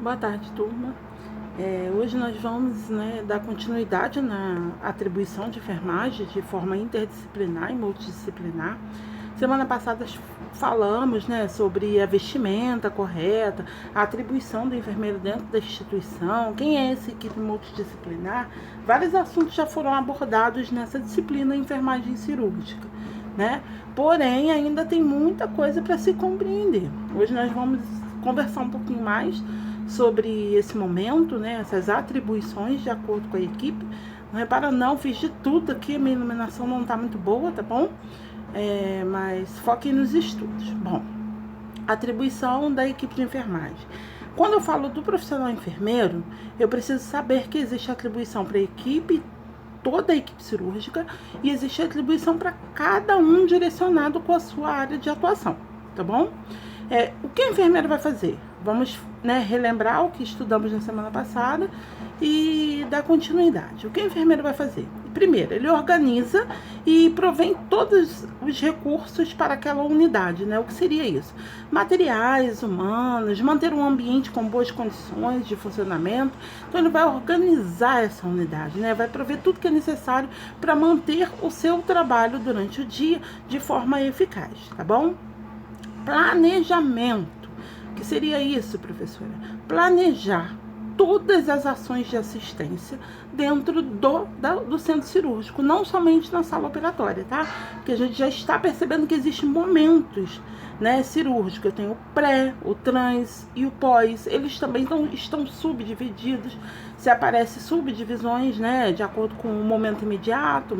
Boa tarde, turma. Hoje nós vamos, dar continuidade na atribuição de enfermagem de forma interdisciplinar e multidisciplinar. Semana passada falamos, sobre a vestimenta correta, a atribuição do enfermeiro dentro da instituição, quem é essa equipe multidisciplinar. Vários assuntos já foram abordados nessa disciplina enfermagem cirúrgica, né? Porém, ainda tem muita coisa para se compreender. Hoje nós vamos conversar um pouquinho mais sobre esse momento, essas atribuições de acordo com a equipe. Não repara não, fiz de tudo aqui, a minha iluminação não está muito boa, tá bom? Mas foquem nos estudos. Bom, atribuição da equipe de enfermagem. Quando eu falo do profissional enfermeiro, eu preciso saber que existe atribuição para a equipe, toda a equipe cirúrgica, e existe atribuição para cada um direcionado com a sua área de atuação, tá bom? O que o enfermeiro vai fazer? Vamos relembrar o que estudamos na semana passada e dar continuidade. O que o enfermeiro vai fazer? Primeiro, ele organiza e provém todos os recursos para aquela unidade, O que seria isso? Materiais humanos, manter um ambiente com boas condições de funcionamento. Então, ele vai organizar essa unidade, Vai prover tudo que é necessário para manter o seu trabalho durante o dia de forma eficaz, tá bom? Planejamento. O que seria isso, professora? Planejar todas as ações de assistência dentro do centro cirúrgico, não somente na sala operatória, tá? Porque a gente já está percebendo que existem momentos, cirúrgicos. Eu tenho o pré, o trans e o pós. Eles também estão subdivididos. Se aparecem subdivisões, de acordo com o momento imediato.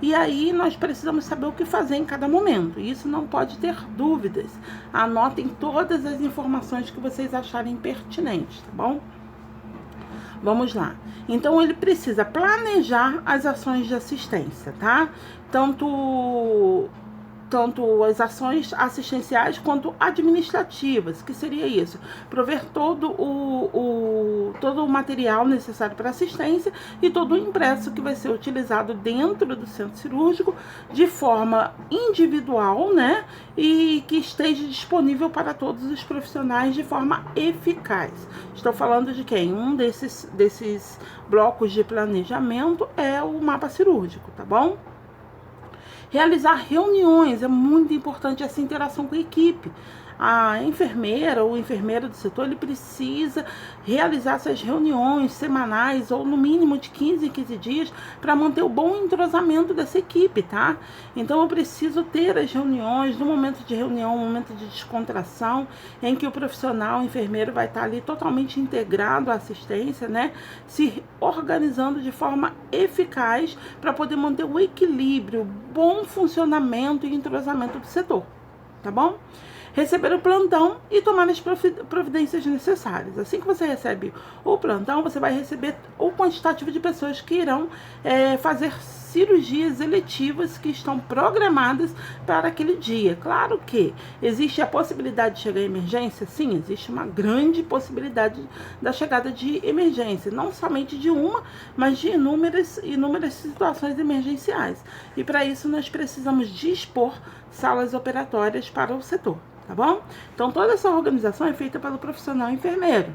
E aí nós precisamos saber o que fazer em cada momento. Isso não pode ter dúvidas. Anotem todas as informações que vocês acharem pertinentes, tá bom? Vamos lá. Então, ele precisa planejar as ações de assistência, tá? Tanto as ações assistenciais quanto administrativas, que seria isso? Prover todo o material necessário para assistência e todo o impresso que vai ser utilizado dentro do centro cirúrgico de forma individual, e que esteja disponível para todos os profissionais de forma eficaz. Estou falando de quem? Um desses blocos de planejamento é o mapa cirúrgico, tá bom? Realizar reuniões, é muito importante essa interação com a equipe. A enfermeira ou o enfermeiro do setor, ele precisa realizar essas reuniões semanais ou no mínimo de 15 em 15 dias para manter o bom entrosamento dessa equipe, tá? Então, eu preciso ter as reuniões, no momento de reunião, um momento de descontração, em que o profissional, o enfermeiro, vai estar ali totalmente integrado à assistência, se organizando de forma eficaz para poder manter o equilíbrio, bom funcionamento e entrosamento do setor, tá bom? Receber o plantão e tomar as providências necessárias. Assim que você recebe o plantão, você vai receber o quantitativo de pessoas que irão fazer cirurgias eletivas que estão programadas para aquele dia. Claro que existe a possibilidade de chegar à emergência? Sim, existe uma grande possibilidade da chegada de emergência, não somente de uma, mas de inúmeras situações emergenciais. E para isso nós precisamos dispor salas operatórias para o setor, tá bom? Então, toda essa organização é feita pelo profissional enfermeiro,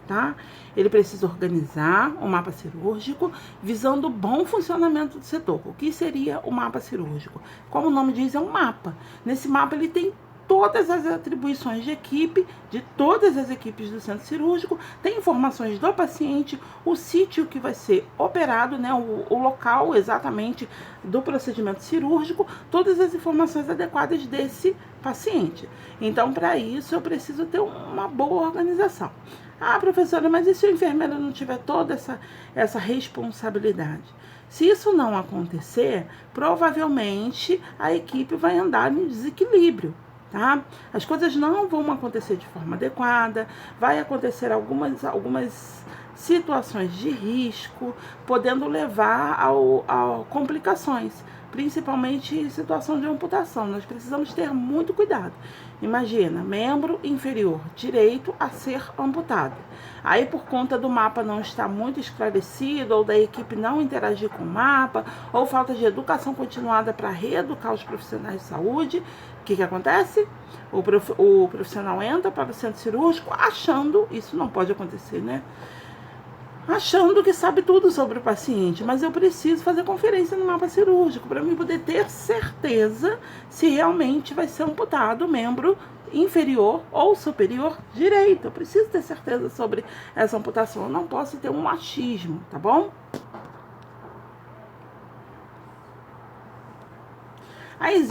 tá? Ele precisa organizar o mapa cirúrgico visando o bom funcionamento do setor. O que seria o mapa cirúrgico? Como o nome diz, é um mapa. Nesse mapa ele tem todas as atribuições de equipe, de todas as equipes do centro cirúrgico, tem informações do paciente, o sítio que vai ser operado, o local exatamente do procedimento cirúrgico, todas as informações adequadas desse paciente. Então, para isso, eu preciso ter uma boa organização. Ah, professora, mas e se o enfermeiro não tiver toda essa responsabilidade? Se isso não acontecer, provavelmente a equipe vai andar em desequilíbrio, tá? As coisas não vão acontecer de forma adequada, vai acontecer algumas situações de risco, podendo levar a complicações, principalmente em situação de amputação. Nós precisamos ter muito cuidado. Imagina, membro inferior direito a ser amputado. Aí, por conta do mapa não estar muito esclarecido, ou da equipe não interagir com o mapa, ou falta de educação continuada para reeducar os profissionais de saúde, o que acontece? O profissional entra para o centro cirúrgico achando, isso não pode acontecer, né? Achando que sabe tudo sobre o paciente, mas eu preciso fazer conferência no mapa cirúrgico para mim poder ter certeza se realmente vai ser amputado o membro inferior ou superior direito. Eu preciso ter certeza sobre essa amputação, eu não posso ter um achismo, tá bom? Aí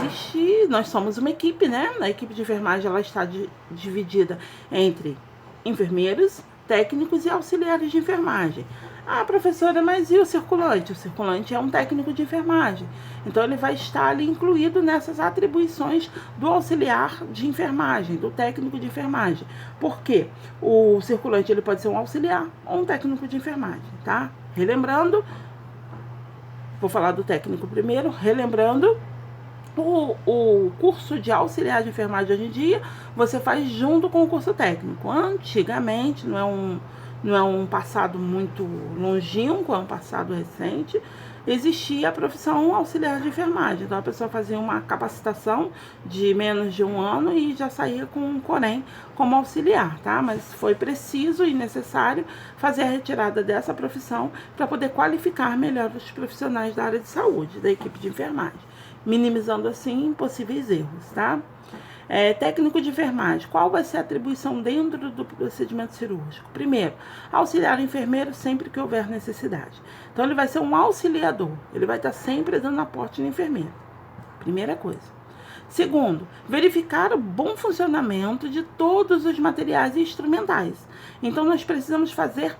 nós somos uma equipe, né? A equipe de enfermagem ela está dividida entre enfermeiros, técnicos e auxiliares de enfermagem. Ah, professora, mas e o circulante? O circulante é um técnico de enfermagem. Então, ele vai estar ali incluído nessas atribuições do auxiliar de enfermagem, do técnico de enfermagem. Por quê? O circulante ele pode ser um auxiliar ou um técnico de enfermagem, tá? Relembrando, vou falar do técnico primeiro, relembrando, o curso de auxiliar de enfermagem hoje em dia, você faz junto com o curso técnico. Antigamente, não é um passado muito longínquo, é um passado recente, existia a profissão auxiliar de enfermagem. Então, a pessoa fazia uma capacitação de menos de 1 ano e já saía com um Corém como auxiliar, tá? Mas foi preciso e necessário fazer a retirada dessa profissão para poder qualificar melhor os profissionais da área de saúde, da equipe de enfermagem, minimizando assim possíveis erros, tá? Técnico de enfermagem, qual vai ser a atribuição dentro do procedimento cirúrgico? Primeiro, auxiliar o enfermeiro sempre que houver necessidade. Então, ele vai ser um auxiliador, ele vai estar sempre dando aporte no enfermeiro. Primeira coisa. Segundo, verificar o bom funcionamento de todos os materiais e instrumentais. Então, nós precisamos fazer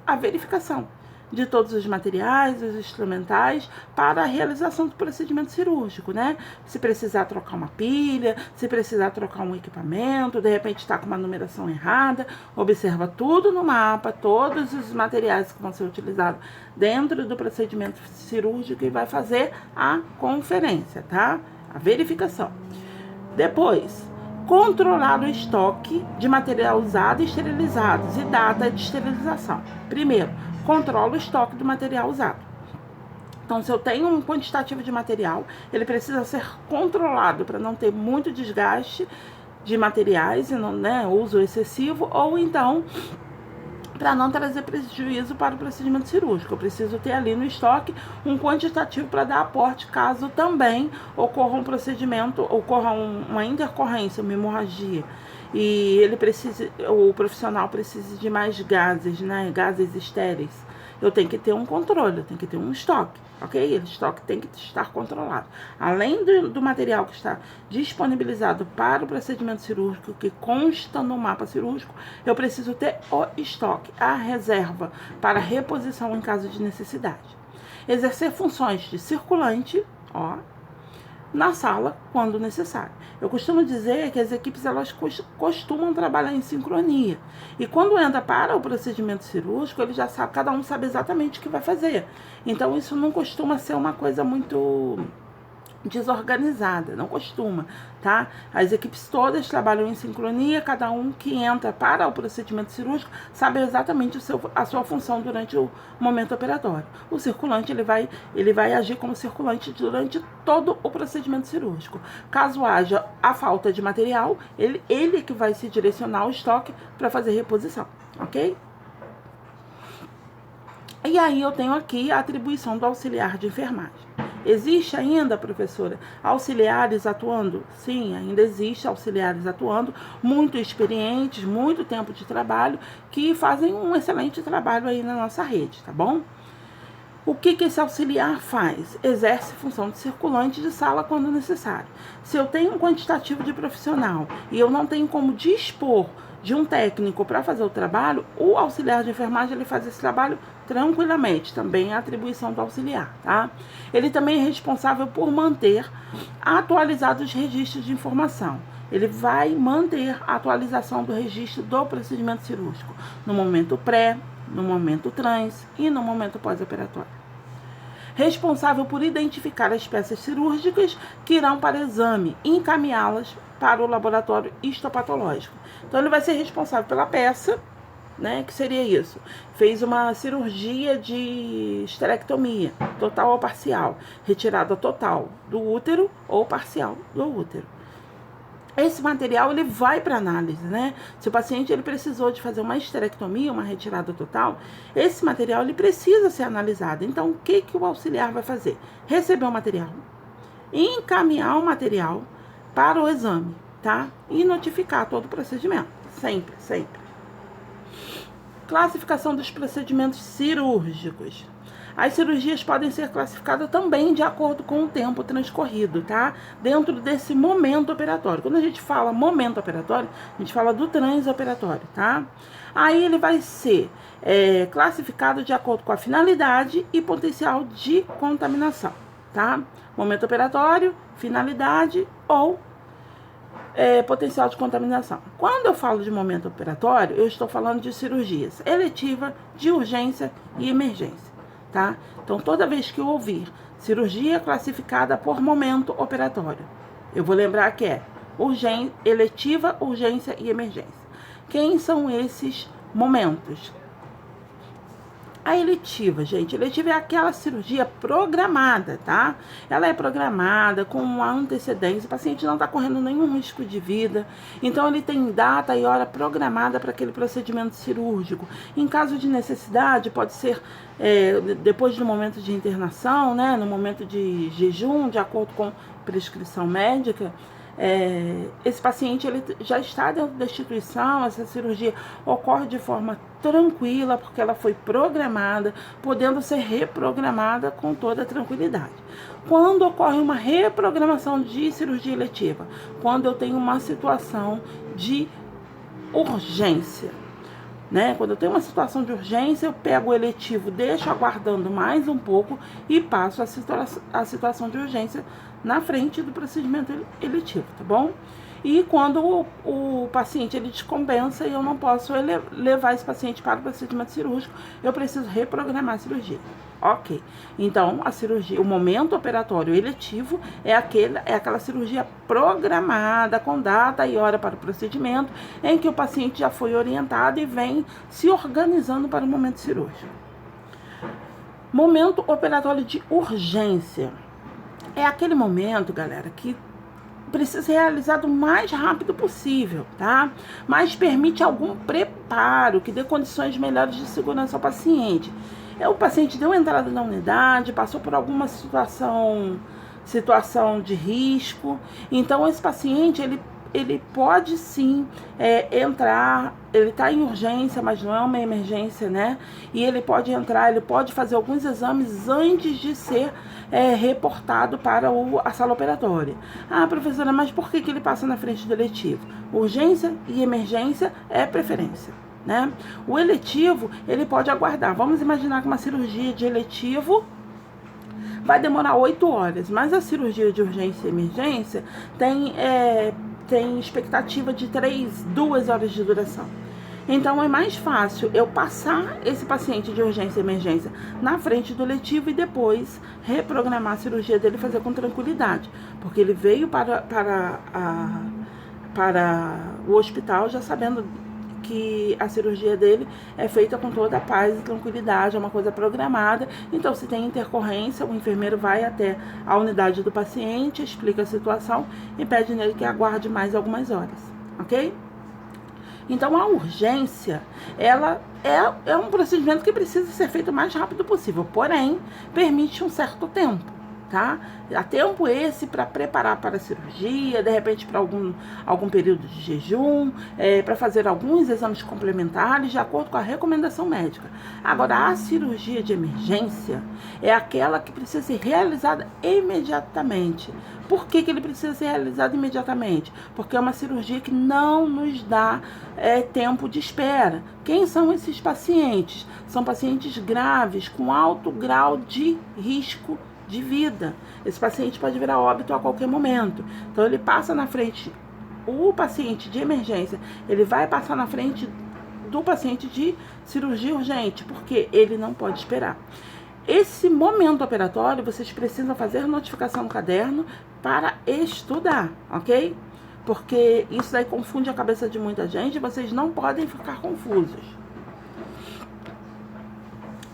a verificação de todos os materiais, os instrumentais, para a realização do procedimento cirúrgico, né? Se precisar trocar uma pilha, se precisar trocar um equipamento, de repente está com uma numeração errada, observa tudo no mapa, todos os materiais que vão ser utilizados dentro do procedimento cirúrgico e vai fazer a conferência, tá? A verificação. Depois, controlar o estoque de material usado e esterilizados e data de esterilização. Primeiro, controla o estoque do material usado. Então, se eu tenho um quantitativo de material, ele precisa ser controlado para não ter muito desgaste de materiais e não, né, uso excessivo, ou então para não trazer prejuízo para o procedimento cirúrgico. Eu preciso ter ali no estoque um quantitativo para dar aporte caso também ocorra um procedimento, ocorra uma intercorrência, uma hemorragia, e o profissional precisa de mais gases, né, gases estéreis. Eu tenho que ter um controle, eu tenho que ter um estoque, ok? O estoque tem que estar controlado. Além do material que está disponibilizado para o procedimento cirúrgico, que consta no mapa cirúrgico, eu preciso ter o estoque, a reserva para reposição em caso de necessidade. Exercer funções de circulante, na sala, quando necessário. Eu costumo dizer que as equipes elas costumam trabalhar em sincronia. E quando entra para o procedimento cirúrgico, ele já sabe, cada um sabe exatamente o que vai fazer. Então, isso não costuma ser uma coisa muito desorganizada, não costuma, tá? As equipes todas trabalham em sincronia, cada um que entra para o procedimento cirúrgico sabe exatamente a sua função durante o momento operatório. O circulante, ele vai agir como circulante durante todo o procedimento cirúrgico. Caso haja a falta de material, ele é que vai se direcionar ao estoque para fazer reposição, ok? E aí eu tenho aqui a atribuição do auxiliar de enfermagem. Existe ainda, professora, auxiliares atuando? Sim, ainda existe auxiliares atuando, muito experientes, muito tempo de trabalho, que fazem um excelente trabalho aí na nossa rede, tá bom? O que esse auxiliar faz? Exerce função de circulante de sala quando necessário. Se eu tenho um quantitativo de profissional e eu não tenho como dispor de um técnico para fazer o trabalho, o auxiliar de enfermagem ele faz esse trabalho tranquilamente, também é a atribuição do auxiliar, tá? Ele também é responsável por manter atualizados os registros de informação. Ele vai manter a atualização do registro do procedimento cirúrgico no momento pré, no momento trans e no momento pós-operatório. Responsável por identificar as peças cirúrgicas que irão para exame e encaminhá-las para o laboratório histopatológico. Então, ele vai ser responsável pela peça, né, que seria isso. Fez uma cirurgia de esterectomia, total ou parcial, retirada total do útero ou parcial do útero. Esse material ele vai para análise, né? Se o paciente ele precisou de fazer uma esterectomia, uma retirada total, esse material ele precisa ser analisado. Então, o que o auxiliar vai fazer? Receber o material, encaminhar o material para o exame, tá? E notificar todo o procedimento, sempre, sempre. Classificação dos procedimentos cirúrgicos. As cirurgias podem ser classificadas também de acordo com o tempo transcorrido, tá? Dentro desse momento operatório. Quando a gente fala momento operatório, a gente fala do transoperatório, tá? Aí ele vai ser classificado de acordo com a finalidade e potencial de contaminação, tá? Momento operatório, finalidade ou potencial de contaminação. Quando eu falo de momento operatório, eu estou falando de cirurgias eletiva, de urgência e emergência. Tá? Então, toda vez que eu ouvir cirurgia classificada por momento operatório, eu vou lembrar que é eletiva, urgência e emergência. Quem são esses momentos? A eletiva, gente, eletiva é aquela cirurgia programada, tá? Ela é programada com uma antecedência, o paciente não está correndo nenhum risco de vida, então ele tem data e hora programada para aquele procedimento cirúrgico. Em caso de necessidade, pode ser depois do momento de internação, né? No momento de jejum, de acordo com prescrição médica. Esse paciente ele já está dentro da instituição, essa cirurgia ocorre de forma tranquila, porque ela foi programada, podendo ser reprogramada com toda tranquilidade. Quando ocorre uma reprogramação de cirurgia eletiva? Quando eu tenho uma situação de urgência, né? Quando eu tenho uma situação de urgência, eu pego o eletivo, deixo aguardando mais um pouco e passo a situação de urgência na frente do procedimento eletivo, tá bom? E quando o paciente ele descompensa e eu não posso levar esse paciente para o procedimento cirúrgico, eu preciso reprogramar a cirurgia. Ok. Então, a cirurgia, o momento operatório eletivo é aquela cirurgia programada com data e hora para o procedimento, em que o paciente já foi orientado e vem se organizando para o momento cirúrgico. Momento operatório de urgência. É aquele momento, galera, que precisa ser realizado o mais rápido possível, tá? Mas permite algum preparo que dê condições melhores de segurança ao paciente. O paciente deu entrada na unidade, passou por alguma situação de risco, então esse paciente, ele pode sim entrar, ele está em urgência, mas não é uma emergência, né? E ele pode entrar, ele pode fazer alguns exames antes de ser reportado para a sala operatória. Ah, professora, mas por que ele passa na frente do eletivo? Urgência e emergência é preferência, né? O eletivo, ele pode aguardar. Vamos imaginar que uma cirurgia de eletivo vai demorar 8 horas, mas a cirurgia de urgência e emergência tem expectativa de 2 horas de duração. Então, é mais fácil eu passar esse paciente de urgência e emergência na frente do eletivo e depois reprogramar a cirurgia dele e fazer com tranquilidade. Porque ele veio para o hospital já sabendo que a cirurgia dele é feita com toda a paz e tranquilidade, é uma coisa programada. Então, se tem intercorrência, o enfermeiro vai até a unidade do paciente, explica a situação e pede nele que aguarde mais algumas horas, ok? Então, a urgência, ela é um procedimento que precisa ser feito o mais rápido possível, porém, permite um certo tempo, tá? Há tempo esse para preparar para a cirurgia, de repente para algum período de jejum, para fazer alguns exames complementares de acordo com a recomendação médica. Agora, a cirurgia de emergência é aquela que precisa ser realizada imediatamente. Por que ele precisa ser realizado imediatamente? Porque é uma cirurgia que não nos dá tempo de espera. Quem são esses pacientes? São pacientes graves, com alto grau de risco de vida. Esse paciente pode virar óbito a qualquer momento. Então, ele passa na frente, o paciente de emergência, ele vai passar na frente do paciente de cirurgia urgente, porque ele não pode esperar. Esse momento operatório, vocês precisam fazer notificação no caderno para estudar, ok? porque isso daí confunde a cabeça de muita gente, vocês não podem ficar confusos.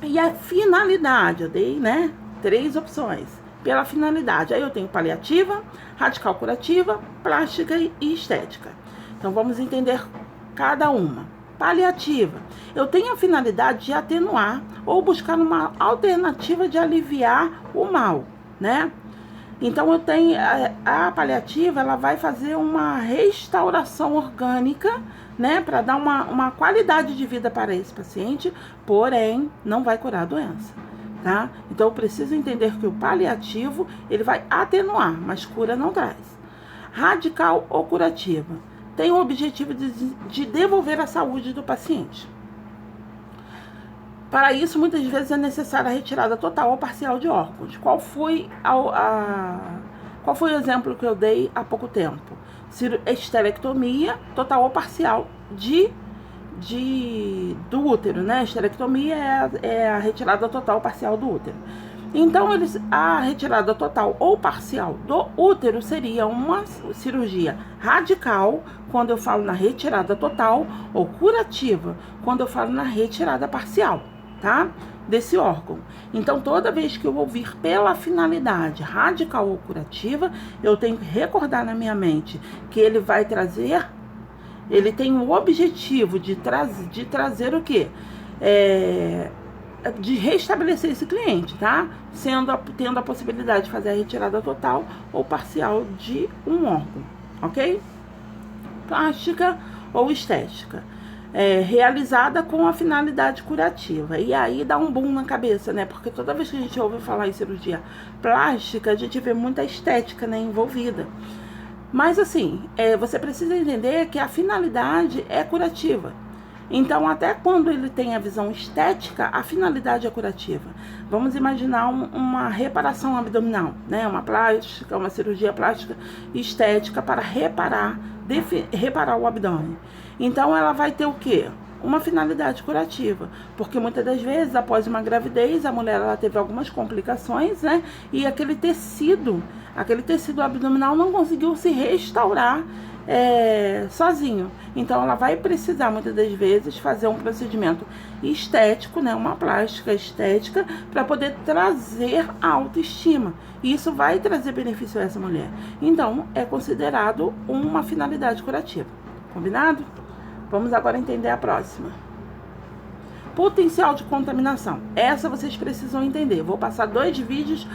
E a finalidade, eu dei, né, 3 opções. Pela finalidade, aí eu tenho paliativa, radical curativa, plástica e estética. Então vamos entender cada uma. Paliativa, eu tenho a finalidade de atenuar ou buscar uma alternativa de aliviar o mal, né? Então eu tenho a paliativa, ela vai fazer uma restauração orgânica, né, para dar uma qualidade de vida para esse paciente, porém não vai curar a doença, tá? Então eu preciso entender que o paliativo, ele vai atenuar, mas cura não traz. Radical ou curativa, tem o objetivo de devolver a saúde do paciente. Para isso, muitas vezes é necessária a retirada total ou parcial de órgãos. Qual foi o exemplo que eu dei há pouco tempo? Esterectomia total ou parcial do útero, né? Esterectomia é a retirada total ou parcial do útero. Então, a retirada total ou parcial do útero seria uma cirurgia radical, quando eu falo na retirada total, ou curativa, quando eu falo na retirada parcial, tá? Desse órgão. Então, toda vez que eu ouvir pela finalidade radical ou curativa, eu tenho que recordar na minha mente que ele vai trazer, ele tem o objetivo de trazer o quê? De restabelecer esse cliente, tá? Tendo a possibilidade de fazer a retirada total ou parcial de um órgão, ok? Plástica ou estética, realizada com a finalidade curativa. E aí dá um boom na cabeça, né? Porque toda vez que a gente ouve falar em cirurgia plástica, a gente vê muita estética, né, envolvida. Mas assim, você precisa entender que a finalidade é curativa. Então, até quando ele tem a visão estética, a finalidade é curativa. Vamos imaginar uma reparação abdominal, né? Uma plástica, uma cirurgia plástica estética para reparar o abdômen. Então, ela vai ter o quê? Uma finalidade curativa, porque muitas das vezes, após uma gravidez, a mulher ela teve algumas complicações, né? E aquele tecido abdominal não conseguiu se restaurar sozinho. Então ela vai precisar muitas das vezes fazer um procedimento estético, né, uma plástica estética, para poder trazer a autoestima. E isso vai trazer benefício a essa mulher. Então é considerado uma finalidade curativa. Combinado? Vamos agora entender a próxima. Potencial de contaminação. Essa vocês precisam entender. Vou passar 2 vídeos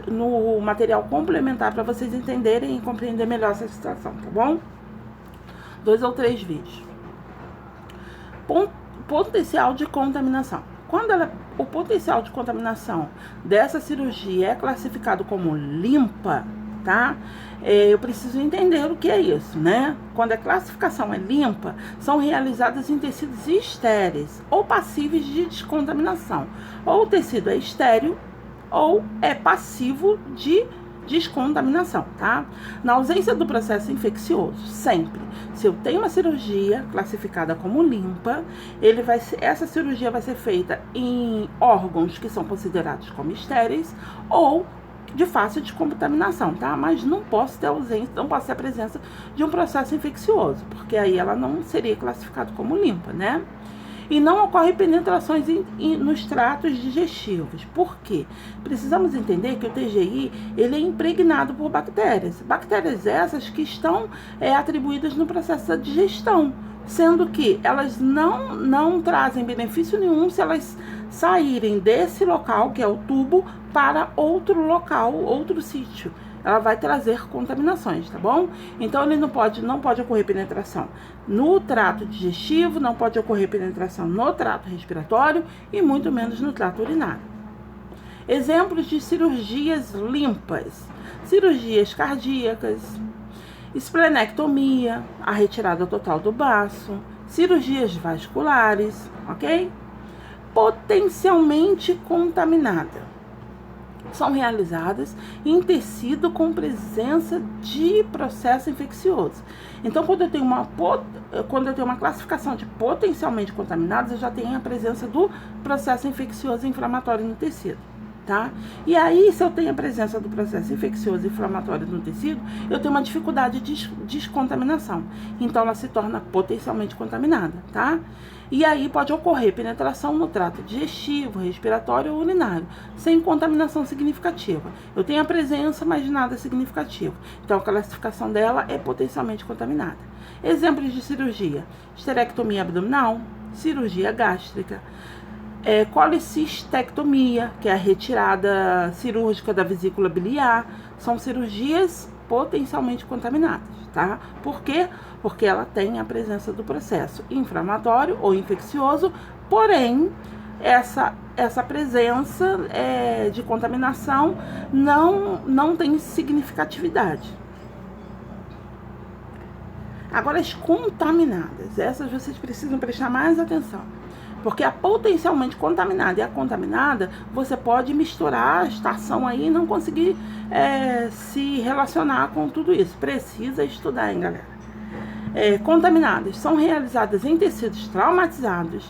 no material complementar para vocês entenderem e compreender melhor essa situação, tá bom? 2 ou 3 vídeos. Potencial de contaminação. Quando o potencial de contaminação dessa cirurgia é classificado como limpa, tá? Eu preciso entender o que é isso, né? Quando a classificação é limpa, são realizadas em tecidos estéreis ou passíveis de descontaminação. Ou o tecido é estéril ou é passivo de descontaminação, tá? Na ausência do processo infeccioso, sempre. Se eu tenho uma cirurgia classificada como limpa, essa cirurgia vai ser feita em órgãos que são considerados como estéreis ou de fácil descontaminação, tá? Mas não posso ter a presença de um processo infeccioso, porque aí ela não seria classificada como limpa, né? E não ocorre penetrações nos tratos digestivos. Por quê? Precisamos entender que o TGI ele é impregnado por bactérias. Bactérias essas que estão atribuídas no processo da digestão, sendo que elas não trazem benefício nenhum se elas saírem desse local, que é o tubo, para outro local, outro sítio. Ela vai trazer contaminações, tá bom? Então, ele não pode ocorrer penetração no trato digestivo, não pode ocorrer penetração no trato respiratório e muito menos no trato urinário. Exemplos de cirurgias limpas: cirurgias cardíacas, esplenectomia, a retirada total do baço, cirurgias vasculares, ok? Potencialmente contaminada. São realizadas em tecido com presença de processo infeccioso. Então, quando eu tenho uma classificação de potencialmente contaminados, eu já tenho a presença do processo infeccioso inflamatório no tecido. tá? E aí, se eu tenho a presença do processo infeccioso e inflamatório no tecido, eu tenho uma dificuldade de descontaminação. Então, ela se torna potencialmente contaminada, tá? E aí pode ocorrer penetração no trato digestivo, respiratório ou urinário, sem contaminação significativa. Eu tenho a presença, mas nada significativo. Então, a classificação dela é potencialmente contaminada. Exemplos de cirurgia: esterectomia abdominal, cirurgia gástrica, colicistectomia, que é a retirada cirúrgica da vesícula biliar. São cirurgias potencialmente contaminadas, tá? Por quê? Porque ela tem a presença do processo inflamatório ou infeccioso, porém, essa presença de contaminação não tem significatividade. Agora, as contaminadas, essas vocês precisam prestar mais atenção. Porque a potencialmente contaminada e a contaminada, você pode misturar a estação aí e não conseguir se relacionar com tudo isso. Precisa estudar, hein, galera? Contaminadas são realizadas em tecidos traumatizados,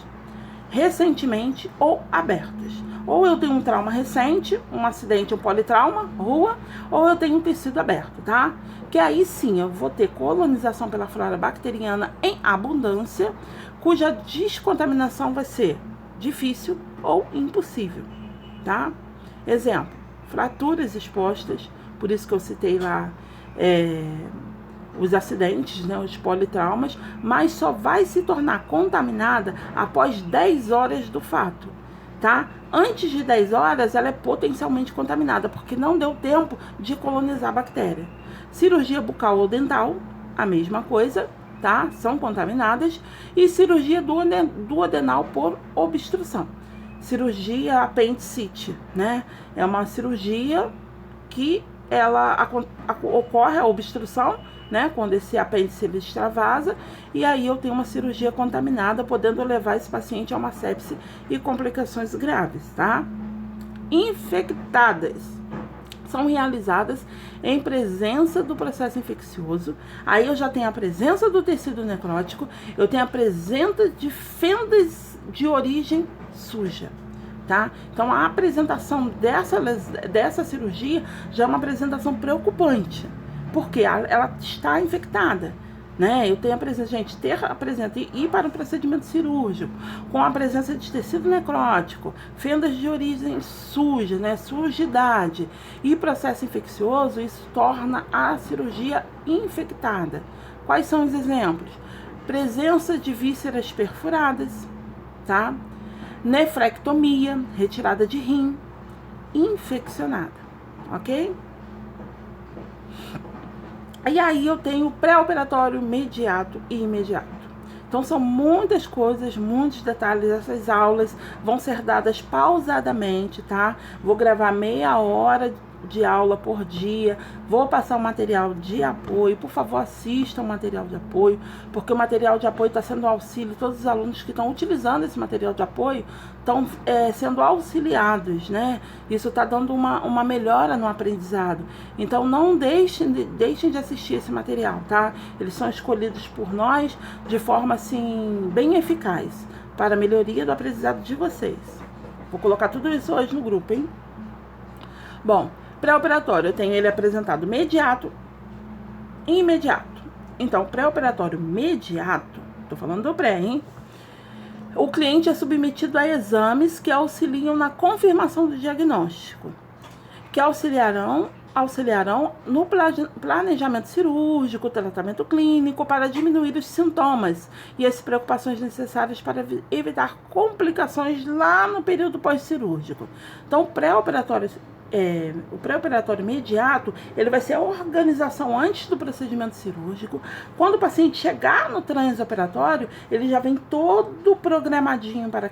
recentemente ou abertos. Ou eu tenho um trauma recente, um acidente, um politrauma, rua, ou eu tenho um tecido aberto, tá? Que aí sim eu vou ter colonização pela flora bacteriana em abundância, cuja descontaminação vai ser difícil ou impossível, tá? Exemplo: fraturas expostas, por isso que eu citei lá os acidentes, né, os politraumas, mas só vai se tornar contaminada após 10 horas do fato, tá? Antes de 10 horas, ela é potencialmente contaminada, porque não deu tempo de colonizar a bactéria. Cirurgia bucal ou dental, a mesma coisa, tá? São contaminadas. E cirurgia duodenal por obstrução. Cirurgia apendicite, né? É uma cirurgia que ocorre a obstrução, né? Quando esse apêndice ele extravasa, e aí eu tenho uma cirurgia contaminada, podendo levar esse paciente a uma sepse e complicações graves, tá? Infectadas são realizadas em presença do processo infeccioso. Aí eu já tenho a presença do tecido necrótico, eu tenho a presença de fendas de origem suja, tá? Então a apresentação dessa cirurgia já é uma apresentação preocupante, porque ela está infectada, né? Eu tenho a presença, gente, ir para um procedimento cirúrgico com a presença de tecido necrótico, fendas de origem suja, né? Sujidade e processo infeccioso, isso torna a cirurgia infectada. Quais são os exemplos? Presença de vísceras perfuradas, tá? Nefrectomia, retirada de rim, infeccionada, ok? E aí eu tenho pré-operatório, mediato e imediato. Então são muitas coisas, muitos detalhes. Essas aulas vão ser dadas pausadamente, tá? Vou gravar meia hora de aula por dia, vou passar o material de apoio. Por favor, assistam o material de apoio, porque o material de apoio está sendo um auxílio. Todos os alunos que estão utilizando esse material de apoio estão sendo auxiliados, né? Isso está dando uma melhora no aprendizado. Então não deixem de assistir esse material, tá? Eles são escolhidos por nós de forma assim bem eficaz para a melhoria do aprendizado de vocês. Vou colocar tudo isso hoje no grupo, hein? Bom, pré-operatório, eu tenho ele apresentado mediato e imediato. Então, pré-operatório mediato, tô falando do pré, hein? O cliente é submetido a exames que auxiliam na confirmação do diagnóstico, que auxiliarão no planejamento cirúrgico, tratamento clínico, para diminuir os sintomas e as preocupações necessárias para evitar complicações lá no período pós-cirúrgico. Então, o pré-operatório imediato, ele vai ser a organização antes do procedimento cirúrgico. Quando o paciente chegar no transoperatório, ele já vem todo programadinho para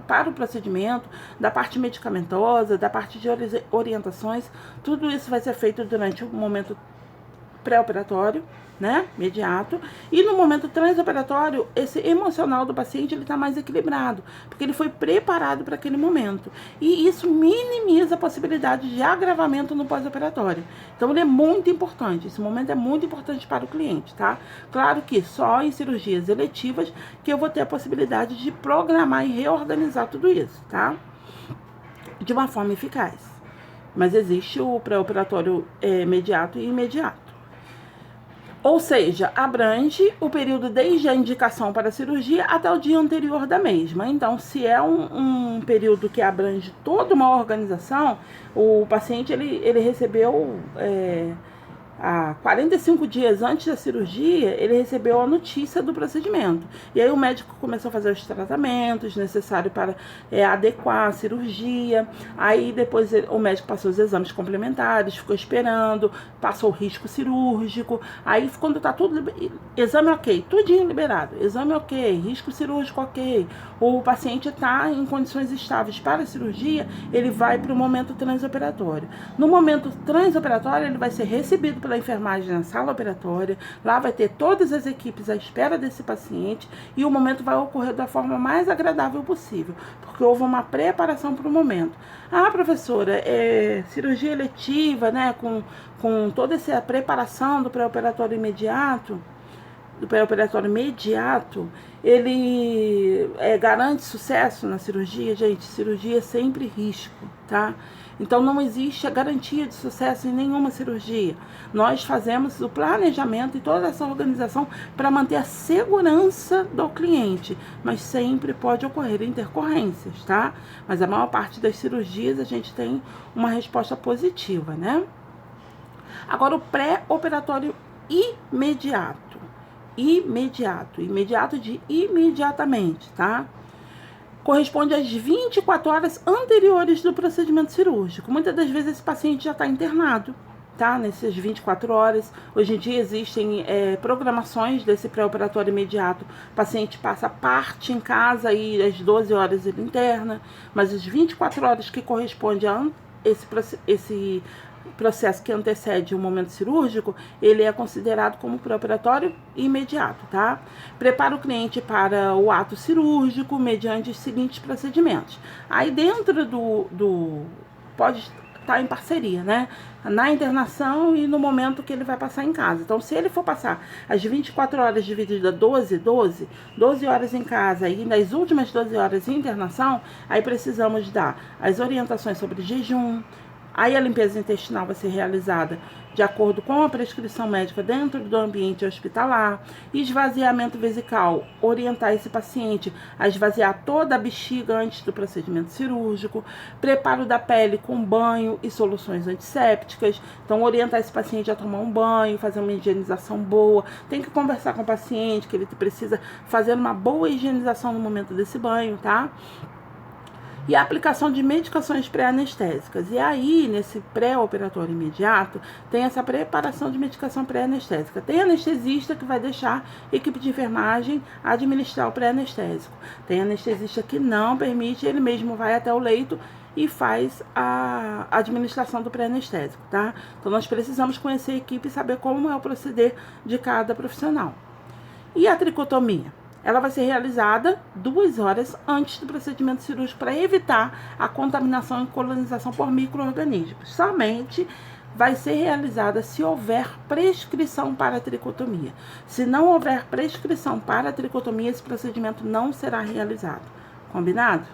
para o procedimento, da parte medicamentosa, da parte de orientações. Tudo isso vai ser feito durante o momento pré-operatório, né, imediato, e no momento transoperatório, esse emocional do paciente, ele está mais equilibrado, porque ele foi preparado para aquele momento, e isso minimiza a possibilidade de agravamento no pós-operatório. Então ele é muito importante, esse momento é muito importante para o cliente, tá? Claro que só em cirurgias eletivas que eu vou ter a possibilidade de programar e reorganizar tudo isso, tá? de uma forma eficaz. Mas existe o pré-operatório imediato e imediato. Ou seja, abrange o período desde a indicação para a cirurgia até o dia anterior da mesma. Então, se é um período que abrange toda uma organização, o paciente ele recebeu... há 45 dias antes da cirurgia, ele recebeu a notícia do procedimento. E aí o médico começou a fazer os tratamentos necessários para adequar a cirurgia. Aí depois o médico passou os exames complementares, ficou esperando, passou o risco cirúrgico. Aí quando tá tudo, exame ok, tudinho liberado, exame ok, risco cirúrgico ok, o paciente está em condições estáveis para a cirurgia, ele vai para o momento transoperatório. No momento transoperatório, ele vai ser recebido pela enfermagem na sala operatória, lá vai ter todas as equipes à espera desse paciente e o momento vai ocorrer da forma mais agradável possível, porque houve uma preparação para o momento. Ah, professora, cirurgia eletiva, né, com toda essa preparação do pré-operatório imediato, ele garante sucesso na cirurgia? Gente, cirurgia é sempre risco, tá? Então não existe a garantia de sucesso em nenhuma cirurgia. Nós fazemos o planejamento e toda essa organização para manter a segurança do cliente, mas sempre pode ocorrer intercorrências, tá? Mas a maior parte das cirurgias a gente tem uma resposta positiva, né? Agora o pré-operatório imediato de imediatamente, tá? Corresponde às 24 horas anteriores do procedimento cirúrgico. Muitas das vezes esse paciente já está internado, tá? Nessas 24 horas. Hoje em dia existem programações desse pré-operatório imediato. O paciente passa parte em casa e às 12 horas ele interna, mas as 24 horas que corresponde a esse processo que antecede o momento cirúrgico, ele é considerado como pré-operatório imediato, tá? Prepara o cliente para o ato cirúrgico mediante os seguintes procedimentos. Aí dentro pode estar em parceria, né? Na internação e no momento que ele vai passar em casa. Então, se ele for passar as 24 horas divididas 12 horas em casa e nas últimas 12 horas em internação, aí precisamos dar as orientações sobre jejum. Aí a limpeza intestinal vai ser realizada de acordo com a prescrição médica dentro do ambiente hospitalar. Esvaziamento vesical, orientar esse paciente a esvaziar toda a bexiga antes do procedimento cirúrgico. Preparo da pele com banho e soluções antissépticas. Então, orientar esse paciente a tomar um banho, fazer uma higienização boa. Tem que conversar com o paciente que ele precisa fazer uma boa higienização no momento desse banho, tá? E a aplicação de medicações pré-anestésicas. E aí, nesse pré-operatório imediato, tem essa preparação de medicação pré-anestésica. Tem anestesista que vai deixar a equipe de enfermagem administrar o pré-anestésico. Tem anestesista que não permite, ele mesmo vai até o leito e faz a administração do pré-anestésico, tá? Então, nós precisamos conhecer a equipe e saber como é o proceder de cada profissional. E a tricotomia? Ela vai ser realizada 2 horas antes do procedimento cirúrgico para evitar a contaminação e colonização por micro-organismos. Somente vai ser realizada se houver prescrição para a tricotomia. Se não houver prescrição para a tricotomia, esse procedimento não será realizado. Combinado?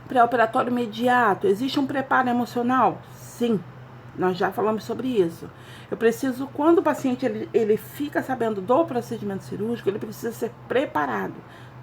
Pré-operatório imediato. Existe um preparo emocional? Sim. Nós já falamos sobre isso. Eu preciso, quando o paciente ele fica sabendo do procedimento cirúrgico, ele precisa ser preparado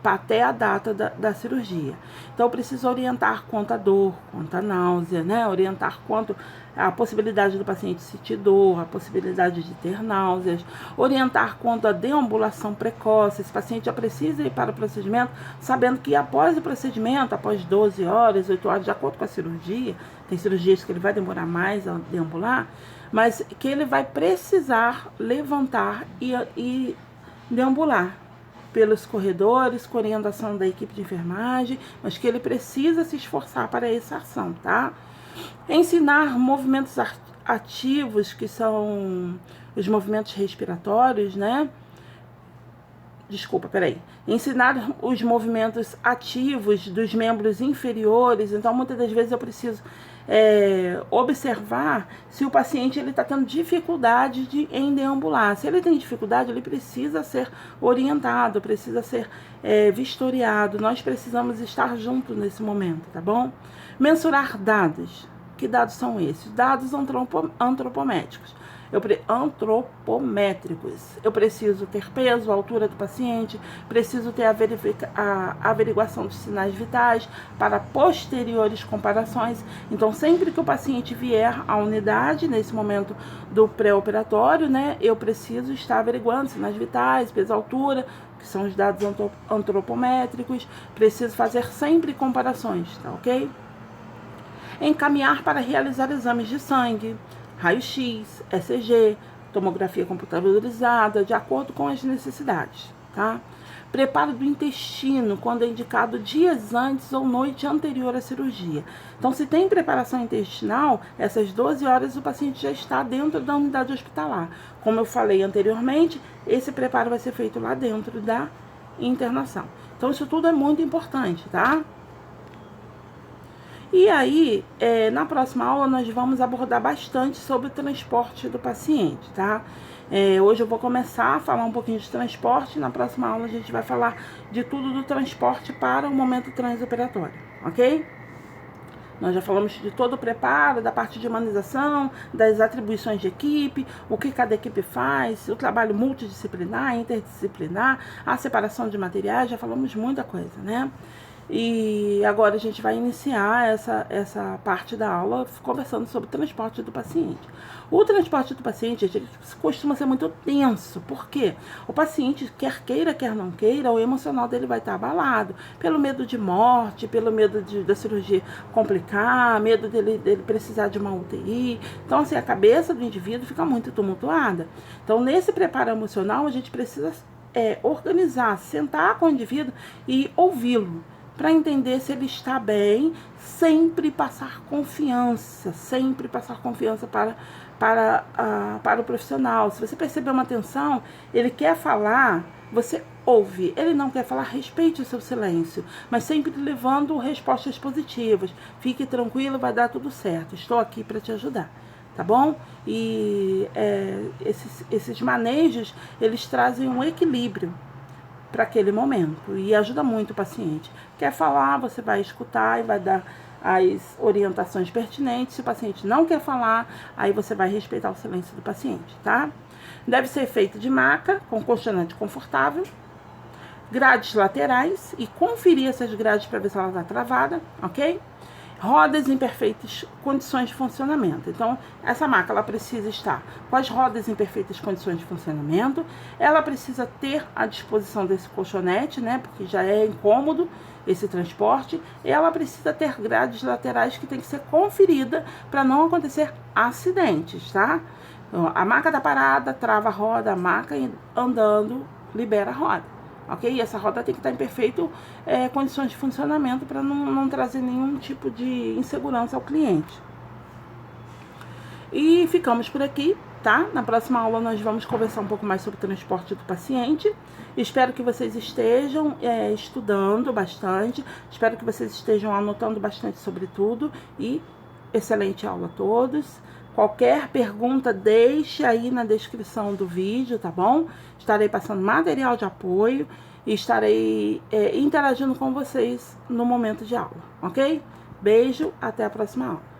para até a data da cirurgia. Então, eu preciso orientar quanto à dor, quanto à náusea, né? Orientar quanto à possibilidade do paciente sentir dor, a possibilidade de ter náuseas, orientar quanto à deambulação precoce. Esse paciente já precisa ir para o procedimento, sabendo que após o procedimento, após 12 horas, 8 horas, de acordo com a cirurgia, tem cirurgias que ele vai demorar mais a deambular, mas que ele vai precisar levantar e deambular pelos corredores, com orientação da equipe de enfermagem, mas que ele precisa se esforçar para essa ação, tá? Ensinar movimentos ativos, que são os movimentos respiratórios, né? Desculpa, peraí. Ensinar os movimentos ativos dos membros inferiores. Então, muitas das vezes eu preciso observar se o paciente está tendo dificuldade em deambular. Se ele tem dificuldade, ele precisa ser orientado, precisa ser vistoriado. Nós precisamos estar juntos nesse momento, tá bom? Mensurar dados. Que dados são esses? Dados antropométricos. Eu preciso ter peso, altura do paciente, preciso ter a averiguação dos sinais vitais para posteriores comparações. Então, sempre que o paciente vier à unidade, nesse momento do pré-operatório, né, eu preciso estar averiguando sinais vitais, peso, altura, que são os dados antropométricos. Preciso fazer sempre comparações, tá ok? Encaminhar para realizar exames de sangue, raio-x, ECG, tomografia computadorizada, de acordo com as necessidades, tá? Preparo do intestino, quando é indicado dias antes ou noite anterior à cirurgia. Então, se tem preparação intestinal, essas 12 horas o paciente já está dentro da unidade hospitalar. Como eu falei anteriormente, esse preparo vai ser feito lá dentro da internação. Então, isso tudo é muito importante, tá? E aí, na próxima aula, nós vamos abordar bastante sobre o transporte do paciente, tá? Hoje eu vou começar a falar um pouquinho de transporte. Na próxima aula, a gente vai falar de tudo do transporte para o momento transoperatório, ok? Nós já falamos de todo o preparo, da parte de humanização, das atribuições de equipe, o que cada equipe faz, o trabalho multidisciplinar, interdisciplinar, a separação de materiais, já falamos muita coisa, né? E agora a gente vai iniciar essa parte da aula conversando sobre o transporte do paciente. O transporte do paciente, gente, costuma ser muito tenso, porque o paciente, quer queira, quer não queira, o emocional dele vai estar abalado, pelo medo de morte, pelo medo da cirurgia complicar, medo dele precisar de uma UTI. Então, assim, a cabeça do indivíduo fica muito tumultuada. Então, nesse preparo emocional, a gente precisa organizar, sentar com o indivíduo e ouvi-lo, para entender se ele está bem, sempre passar confiança para o profissional. Se você perceber uma tensão, ele quer falar, você ouve. Ele não quer falar, respeite o seu silêncio, mas sempre levando respostas positivas. Fique tranquilo, vai dar tudo certo. Estou aqui para te ajudar, tá bom? E esses manejos, eles trazem um equilíbrio para aquele momento e ajuda muito o paciente. Quer falar, você vai escutar e vai dar as orientações pertinentes. Se o paciente não quer falar, aí você vai respeitar o silêncio do paciente, tá? Deve ser feito de maca, com colchonete confortável, grades laterais e conferir essas grades para ver se ela está travada, ok? Rodas em perfeitas condições de funcionamento. Então, essa maca, ela precisa estar com as rodas em perfeitas condições de funcionamento. Ela precisa ter à disposição desse colchonete, né? Porque já é incômodo esse transporte. Ela precisa ter grades laterais que tem que ser conferida para não acontecer acidentes, tá? Então, a maca tá parada, trava a roda, a maca andando, libera a roda. Ok? Essa roda tem que estar em perfeito condições de funcionamento para não trazer nenhum tipo de insegurança ao cliente. E ficamos por aqui, tá? Na próxima aula nós vamos conversar um pouco mais sobre o transporte do paciente. Espero que vocês estejam estudando bastante. Espero que vocês estejam anotando bastante sobre tudo. E excelente aula a todos. Qualquer pergunta, deixe aí na descrição do vídeo, tá bom? Estarei passando material de apoio e estarei interagindo com vocês no momento de aula, ok? Beijo, até a próxima aula.